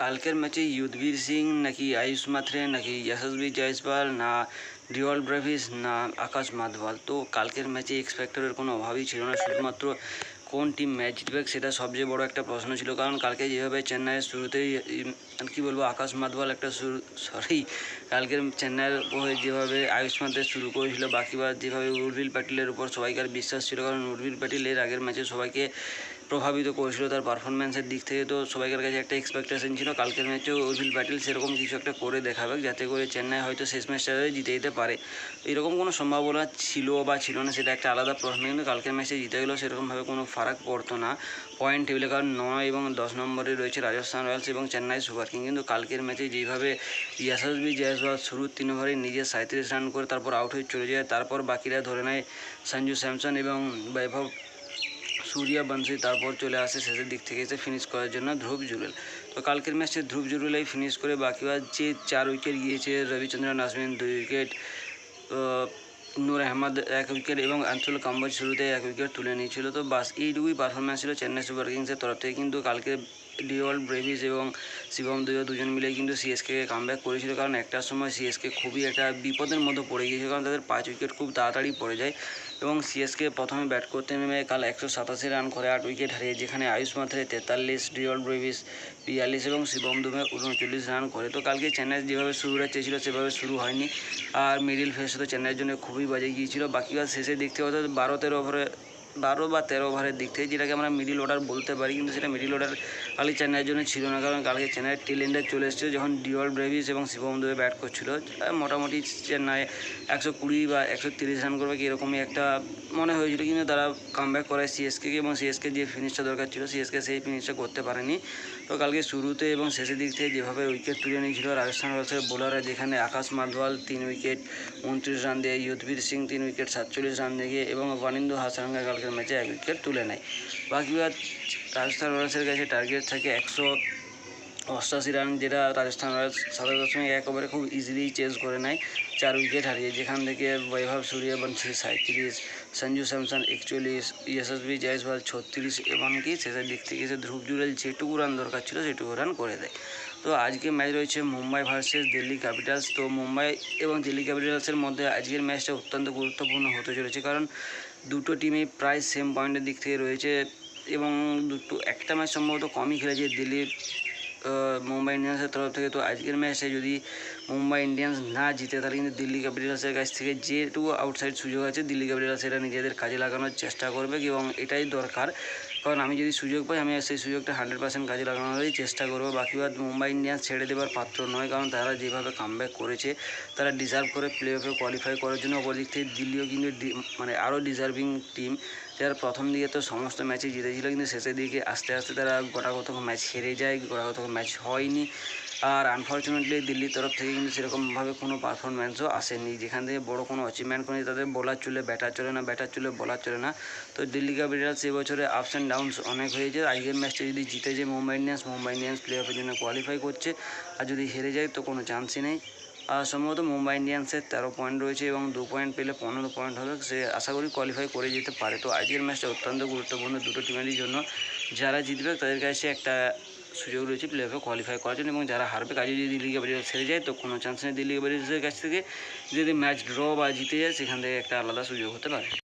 কালকের ম্যাচে যুধবীর সিং নাকি আয়ুষ মাত্রে নাকি যশস্বী জয়সওয়াল না ডিওল ব্রেভিস না আকাশ মাধওয়াল। তো কালকের ম্যাচে এক্স ফ্যাক্টরের কোনো অভাবই ছিল না, শুধুমাত্র কোন টিম ম্যাচ জিতবে সেটা সবচেয়ে বড় একটা প্রশ্ন ছিল। কারণ কালকে যেভাবে চেন্নাইয়ের শুরুতেই কী বলবো, আকাশ মাধওয়াল একটা কালকের চেন্নাইয়ের হয়ে যেভাবে আয়ুষ মাত্রে শুরু করেছিল, বাকিবার যেভাবে উর্ভিল প্যাটেলের উপর সবাইকার বিশ্বাস ছিল, কারণ উর্ভিল প্যাটেল এর আগের ম্যাচে সবাইকে প্রভাবিত করেছিল তার পারফরমেন্সের দিক থেকে। তো সবাইকার কাছে একটা এক্সপেকটেশন ছিল কালকের ম্যাচেও উর্ভিল প্যাটেল সেরকম কিছু একটা করে দেখাবে, যাতে করে চেন্নাই হয়তো শেষ ম্যাচটা জিতে যেতে পারে। এরকম কোনো সম্ভাবনা ছিল বা ছিল না সেটা একটা আলাদা প্রশ্ন, কিন্তু কালকের ম্যাচে জিতে গেলেও সেরকমভাবে কোনো ফারাক পড়তো না পয়েন্ট টেবিলে, কারণ 9 এবং 10 নম্বরে রয়েছে রাজস্থান রয়্যালস এবং চেন্নাই সুপার কিং। কিন্তু কালকের ম্যাচে যেভাবে যশস্বী জয়সওয়াল শুরুর 3 ওভারে নিজে 37 রান করে তারপর আউট হয়ে চলে যায়, তারপর বাকিরা ধরে নেয় সঞ্জু স্যামসন এবং বৈভব সূর্যবংশী, তারপর চলে আসে শেষের দিক থেকে এসে ফিনিশ করার জন্য ধ্রুব জুরেল। তো কালকের ম্যাচে ধ্রুব জুরেলাই ফিনিশ করে, বাকিবার যে 4 উইকেট গিয়েছে, রবিচন্দ্রন অশ্বিন 2 উইকেট, নূর আহমদ 1 উইকেট এবং আঞ্চল কাম্বোজ শুরুতে 1 উইকেট তুলে নিয়েছিল। তো বাস এইটুকুই পারফরমেন্স ছিল চেন্নাই সুপার কিংসের তরফ থেকে। কিন্তু কালকে ডিওল ব্রেভিস এবং শিবম দুজন মিলে কিন্তু সিএসকে কামব্যাক করেছিল, কারণ একটার সময় সিএসকে খুবই একটা বিপদের মধ্যে পড়ে গিয়েছিল, কারণ তাদের 5 উইকেট খুব তাড়াতাড়ি পড়ে যায় এবং সিএসকে প্রথমে ব্যাট করতে নেমে কাল 187 রান করে 8 উইকেট হারিয়ে, যেখানে আয়ুষ মাত্রে 43, ডিওল ব্রেভিস 42 এবং শিবম দুবে 39 রান করে। তো কালকে চেন্নাই যেভাবে শুরুটা চেয়েছিল সেভাবে শুরু হয়নি, আর মিডিল ফেসে তো চেন্নাইয়ের জন্য খুবই বাজে গিয়েছিল। বাকিবার শেষের দিক থেকে অর্থাৎ 12 বা 13 ওভারের দিক থেকে, যেটাকে আমরা মিডিল অর্ডার বলতে পারি, কিন্তু সেটা মিডিল অর্ডার কালকে চেন্নাইয়ের জন্য ছিল না, কারণ কালকে চেন্নাইয়ের টেল এন্ডে চলে এসেছে যখন ডিওল ব্রেভিস এবং শিবম দুবে ব্যাট করছিল। মোটামুটি চেন্নাই 120 বা 130 রান করবে কি এরকমই একটা মনে হয়েছিল, কিন্তু তারা কামব্যাক করায় সিএসকে এবং সিএসকে যে ফিনিশটা দরকার ছিল সিএসকে সেই ফিনিশটা করতে পারেনি। তো কালকে শুরুতে এবং শেষের দিক থেকে যেভাবে উইকেট তুলে নিয়েছিল রাজস্থান রয়্যালসের বোলাররা, যেখানে আকাশ মাধওয়াল 3 উইকেট 29 রান দিয়ে, যুধবীর সিং 3 উইকেট 47 রান দিয়ে এবং ওয়ানিন্দু হাসারাঙ্গা কালকের ম্যাচে 1 উইকেট তুলে নেয়। বাকিবার রাজস্থান রয়্যালসের কাছে টার্গেট থাকে 188 রান, যেটা রাজস্থান রয়্যালস 7.1 ওভারে খুব ইজিলি চেস করে নেয় 4 উইকেট হারিয়ে, যেখান থেকে বৈভব সূর্যবংশী 37, সঞ্জু স্যামসন 41, যশস্বী জয়সওয়াল 36 এমনকি শেষের দিক থেকে এসে ধ্রুব জুরেল যেটুকু রান দরকার ছিল সেটুকু রান করে দেয়। তো আজকে ম্যাচ রয়েছে মুম্বাই ভার্সেস দিল্লি ক্যাপিটালস। তো মুম্বাই এবং দিল্লি ক্যাপিটালসের মধ্যে আজকের ম্যাচটা অত্যন্ত গুরুত্বপূর্ণ হতে চলেছে, কারণ দুটো টিমই প্রায় সেম পয়েন্টের দিক থেকে রয়েছে এবং একটা ম্যাচ সম্ভবত কমই খেলেছে দিল্লি মুম্বাই ইন্ডিয়ান্সের তরফ থেকে। তো আজকের ম্যাচে যদি মুম্বাই ইন্ডিয়ান্স না জিতে, তাহলে কিন্তু দিল্লি ক্যাপিটালসের কাছ থেকে যেটুকু আউটসাইড সুযোগ আছে দিল্লি ক্যাপিটালস এটা নিজেদের কাজে লাগানোর চেষ্টা করবে এবং এটাই দরকার, কারণ আমি যদি সুযোগ পাই আমি সেই সুযোগটা 100% কাজে লাগানোরই চেষ্টা করবো। বাকিবার মুম্বাই ইন্ডিয়ান্স ছেড়ে দেওয়ার পাত্র নয়, কারণ তারা যেভাবে কামব্যাক করেছে তারা ডিজার্ভ করে প্লে অফে কোয়ালিফাই করার জন্য। অপর দিক থেকে দিল্লিও কিন্তু আরও ডিজার্ভিং টিম, যারা প্রথম দিকে তো সমস্ত ম্যাচে জিতেছিল, কিন্তু শেষের দিকে আস্তে আস্তে তারা গোটাগত ম্যাচ হেরে যায়, গোটাগত ম্যাচ হয়নি। আর আনফর্চুনেটলি দিল্লির তরফ থেকে কিন্তু সেরকমভাবে কোনো পারফরমেন্সও আসেনি, যেখান থেকে বড় কোনো অ্যাচিভমেন্ট করেনি। তাদের বোলার চলে ব্যাটার চলে না, ব্যাটার চলে বোলার চলে না। তো দিল্লি ক্যাপিটালস এবছরে আপস অ্যান্ড ডাউনস অনেক হয়েছে। আজকের ম্যাচটা যদি জিতে যায় মুম্বাই ইন্ডিয়ান্স প্লে অফের জন্য কোয়ালিফাই করছে, আর যদি হেরে যায় তো কোনো চান্সই নেই। আর সম্ভবত মুম্বাই ইন্ডিয়ান্সের 13 পয়েন্ট রয়েছে এবং 2 পয়েন্ট পেলে 15 পয়েন্ট হবে, সে আশা করি কোয়ালিফাই করে যেতে পারে। তো আজকের ম্যাচটা অত্যন্ত গুরুত্বপূর্ণ দুটো টিমেরই জন্য। যারা জিতবে তাদের কাছে একটা সুযোগ রয়েছে প্লে অফে কোয়ালিফাই করার জন্য, এবং যারা হারবে কাজে যদি দিল্লি ক্যাপিটালস হেরে যায় তো কোনো চান্স নেই দিল্লি ক্যাপিটালসের কাছ থেকে। যদি ম্যাচ ড্র বা জিতে যায় সেখান থেকে একটা আলাদা সুযোগ হতে পারে।